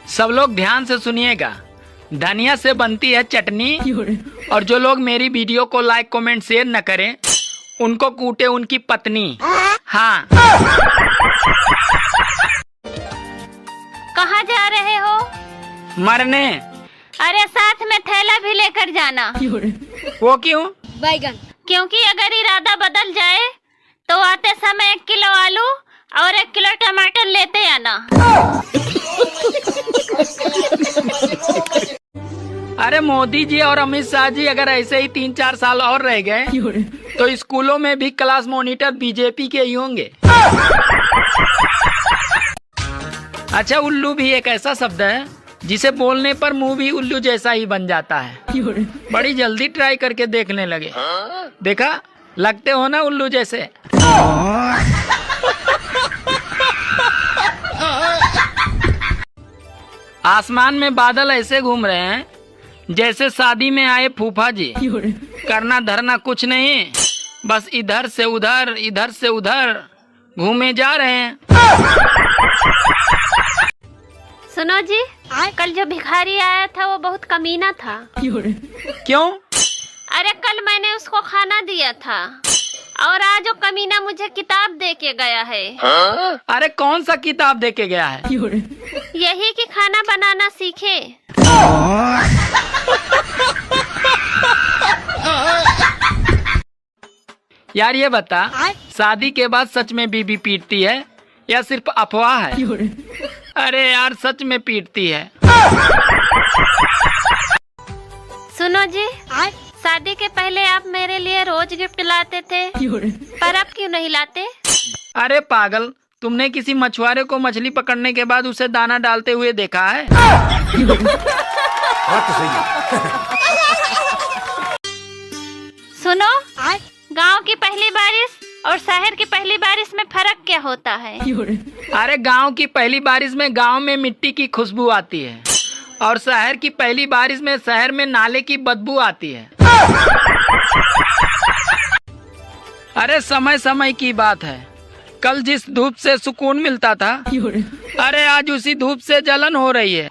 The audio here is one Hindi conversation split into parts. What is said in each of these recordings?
सब लोग ध्यान से सुनिएगा। धनिया से बनती है चटनी, और जो लोग मेरी वीडियो को लाइक कमेंट शेयर न करें उनको कूटे उनकी पत्नी। हाँ। कहाँ जा रहे हो? मरने। अरे साथ में थैला भी लेकर जाना। वो क्यों? बैगन। क्योंकि अगर इरादा बदल जाए तो आते समय 1 किलो आलू और 1 किलो टमाटर लेते आना। अरे मोदी जी और अमित शाह जी अगर ऐसे ही 3-4 साल और रह गए तो स्कूलों में भी क्लास मॉनिटर बीजेपी के ही होंगे। अच्छा, उल्लू भी एक ऐसा शब्द है जिसे बोलने पर मुंह भी उल्लू जैसा ही बन जाता है। बड़ी जल्दी ट्राई करके देखने लगे। देखा, लगते हो ना उल्लू जैसे। आसमान में बादल ऐसे घूम रहे हैं जैसे शादी में आए फूफा जी। करना धरना कुछ नहीं, बस इधर से उधर घूमे जा रहे हैं। सुनो जी, कल जो भिखारी आया था वो बहुत कमीना था। क्यों? अरे कल मैंने उसको खाना दिया था और आज वो कमीना मुझे किताब दे के गया है। अरे कौन सा किताब दे के गया है? यही कि खाना बनाना सीखे। यार ये बता, शादी के बाद सच में बीबी पीटती है या सिर्फ अफवाह है? अरे यार सच में पीटती है। सुनो जी, शादी के पहले आप मेरे लिए रोज गिफ्ट लाते थे, पर अब क्यों नहीं लाते? अरे पागल, तुमने किसी मछुआरे को मछली पकड़ने के बाद उसे दाना डालते हुए देखा है? बात तो सही है। सुनो, गांव की पहली बारिश और शहर की पहली बारिश में फर्क क्या होता है? अरे गांव की पहली बारिश में गांव में मिट्टी की खुशबू आती है और शहर की पहली बारिश में शहर में नाले की बदबू आती है। अरे समय समय की बात है। कल जिस धूप से सुकून मिलता था, अरे आज उसी धूप से जलन हो रही है।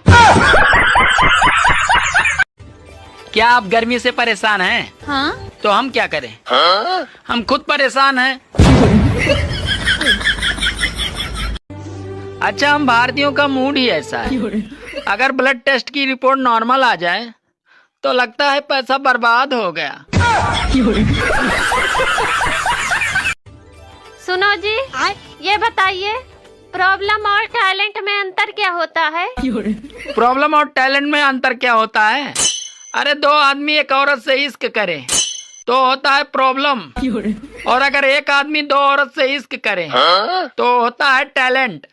क्या आप गर्मी से परेशान हैं? हाँ? तो हम क्या करें? हम खुद परेशान हैं। अच्छा, हम भारतीयों का मूड ही ऐसा है। अगर ब्लड टेस्ट की रिपोर्ट नॉर्मल आ जाए तो लगता है पैसा बर्बाद हो गया। सुनो जी, ये बताइए, प्रॉब्लम और टैलेंट में अंतर क्या होता है? प्रॉब्लम और टैलेंट में अंतर क्या होता है? अरे 2 आदमी एक औरत से इश्क करे तो होता है प्रॉब्लम, और अगर एक आदमी 2 औरत से इश्क करे तो होता है टैलेंट।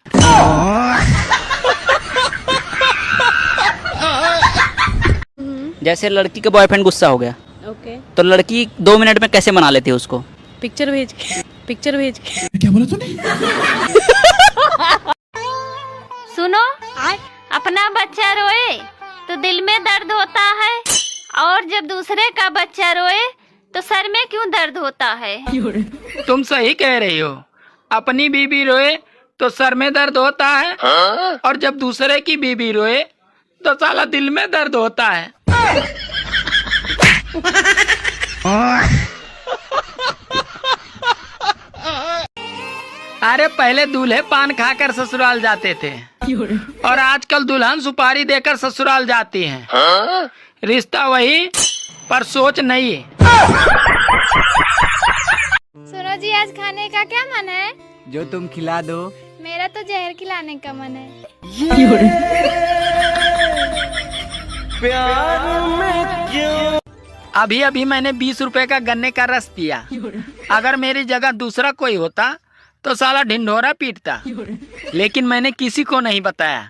जैसे लड़की का बॉयफ्रेंड गुस्सा हो गया, तो लड़की 2 मिनट में कैसे मना लेती है उसको? पिक्चर भेज के। क्या बोला तूने? सुनो, अपना बच्चा रोए तो दिल में दर्द होता है, और जब दूसरे का बच्चा रोए तो सर में क्यों दर्द होता है? तुम सही कह रही हो। अपनी बीबी रोए तो सर में दर्द होता है, और जब दूसरे की बीबी रोए तो साला दिल में दर्द होता है। अरे पहले दूल्हे पान खाकर ससुराल जाते थे और आजकल दुल्हन सुपारी देकर ससुराल जाती है। रिश्ता वही पर सोच नहीं। सुनो जी, आज खाने का क्या मन है? जो तुम खिला दो। मेरा तो जहर खिलाने का मन है। प्यार में क्यों? अभी अभी मैंने 20 रुपए का गन्ने का रस पिया। अगर मेरी जगह दूसरा कोई होता तो साला ढिंढोरा पीटता, लेकिन मैंने किसी को नहीं बताया।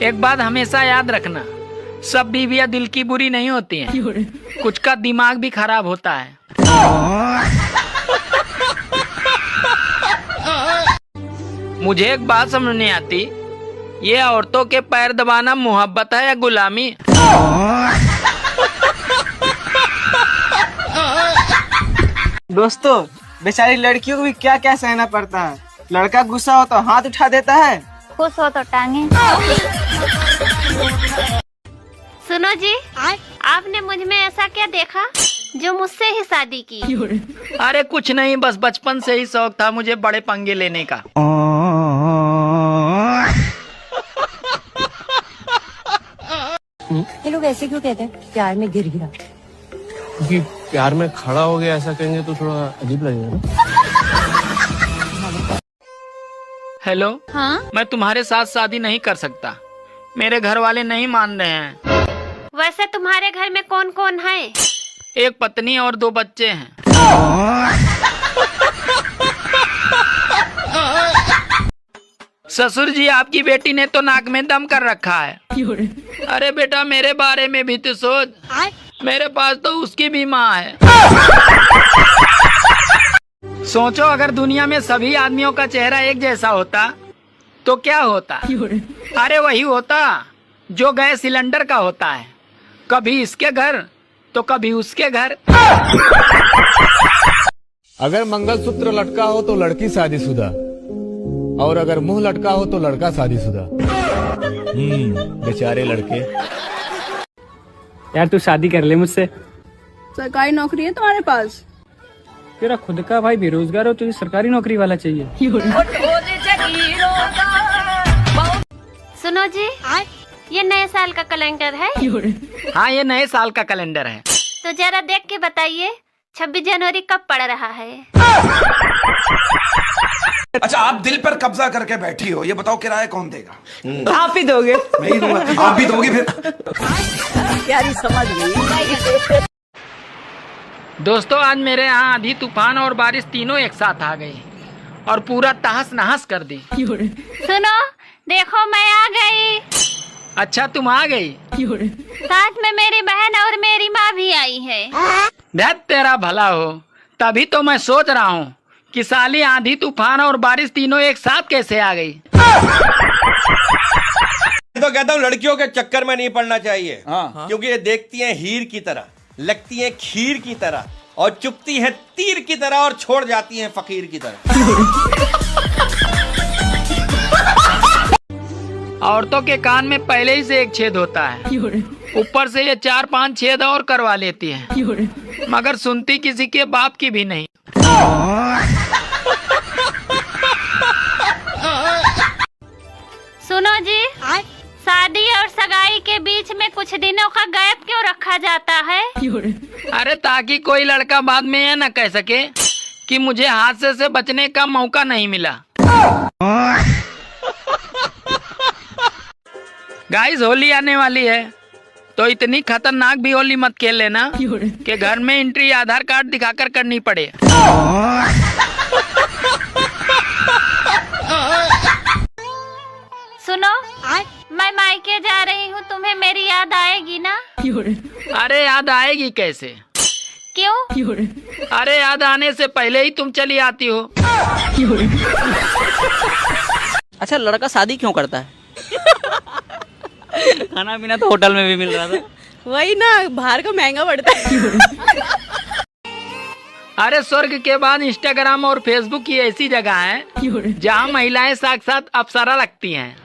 एक बात हमेशा याद रखना, सब बीवियां दिल की बुरी नहीं होती हैं, कुछ का दिमाग भी खराब होता है। मुझे एक बात समझ नहीं आती, ये औरतों के पैर दबाना मोहब्बत है या गुलामी? दोस्तों, बेचारी लड़कियों को भी क्या क्या सहना पड़ता है। लड़का गुस्सा हो तो हाथ उठा देता है खुश हो तो टांगे। सुनो जी, आपने मुझ में ऐसा क्या देखा जो मुझसे ही शादी की? अरे कुछ नहीं, बस बचपन से ही शौक था मुझे बड़े पंगे लेने का। ये लोग ऐसे क्यों कहते हैं प्यार में गिर गिरा? क्योंकि प्यार में खड़ा हो गया ऐसा कहेंगे तो थोड़ा अजीब लगेगा ना। हेलो, हाँ मैं तुम्हारे साथ शादी नहीं कर सकता, मेरे घर वाले नहीं मान रहे हैं। वैसे तुम्हारे घर में कौन कौन है? एक पत्नी और 2 बच्चे हैं। ससुर जी, आपकी बेटी ने तो नाक में दम कर रखा है। अरे बेटा, मेरे बारे में भी तो सोच, मेरे पास तो उसकी भी माँ है। सोचो, अगर दुनिया में सभी आदमियों का चेहरा एक जैसा होता तो क्या होता? अरे वही होता जो गैस सिलेंडर का होता है, कभी इसके घर तो कभी उसके घर। अगर मंगलसूत्र लटका हो तो लड़की शादीशुदा, और अगर मुंह लटका हो तो लड़का शादीशुदा। बेचारे लड़के। यार तू शादी कर ले मुझसे। सरकारी नौकरी है तुम्हारे पास? तेरा खुद का भाई बेरोजगार हो, तुझे सरकारी नौकरी वाला चाहिए। सुनो जी, ये नए साल का कैलेंडर है। हाँ, ये नए साल का कैलेंडर है। तो जरा देख के बताइए 26 जनवरी कब पड़ रहा है? अच्छा, आप दिल पर कब्जा करके बैठी हो, ये बताओ किराया कौन देगा? आप ही दोगे। मैं ही दूंगा। आप भी दोगे फिर? यार समझ गई। दोस्तों, आज मेरे यहाँ आंधी, तूफान और बारिश तीनों एक साथ आ गई और पूरा तहस नहस कर दी। सुनो, देखो मैं आ गई। अच्छा, तुम आ गई? साथ में मेरी बहन और मेरी माँ भी आई है। दैट तेरा भला हो, तभी तो मैं सोच रहा हूँ कि साली आंधी, तूफान और बारिश तीनों एक साथ कैसे आ गई। तो कहता हूँ लड़कियों के चक्कर में नहीं पड़ना चाहिए। क्योंकि ये देखती हैं हीर की तरह, लगती हैं खीर की तरह, और चुपती हैं तीर की तरह, और छोड़ जाती हैं फकीर की तरह। औरतों के कान में पहले ही से एक छेद होता है, ऊपर से ये 4-5 छेद और करवा लेती है, मगर सुनती किसी के बाप की भी नहीं। सुनो जी, शादी और सगाई के बीच में कुछ दिनों का गैप क्यों रखा जाता है? अरे ताकि कोई लड़का बाद में यह न कह सके कि मुझे हादसे से बचने का मौका नहीं मिला। गाइस, होली आने वाली है तो इतनी खतरनाक भी होली मत खेल लेना कि घर में एंट्री आधार कार्ड दिखाकर करनी पड़े। सुनो, मैं मायके जा रही हूँ, तुम्हें मेरी याद आएगी ना? अरे याद आएगी कैसे? क्यों? अरे याद आने से पहले ही तुम चली आती हो। अच्छा, लड़का शादी क्यों करता है? खाना पीना तो होटल में भी मिल रहा था। वही ना, बाहर का महंगा पड़ता है। अरे स्वर्ग के बाद इंस्टाग्राम और फेसबुक की ऐसी जगह है जहाँ महिलाएं साक्षात अप्सरा लगती हैं।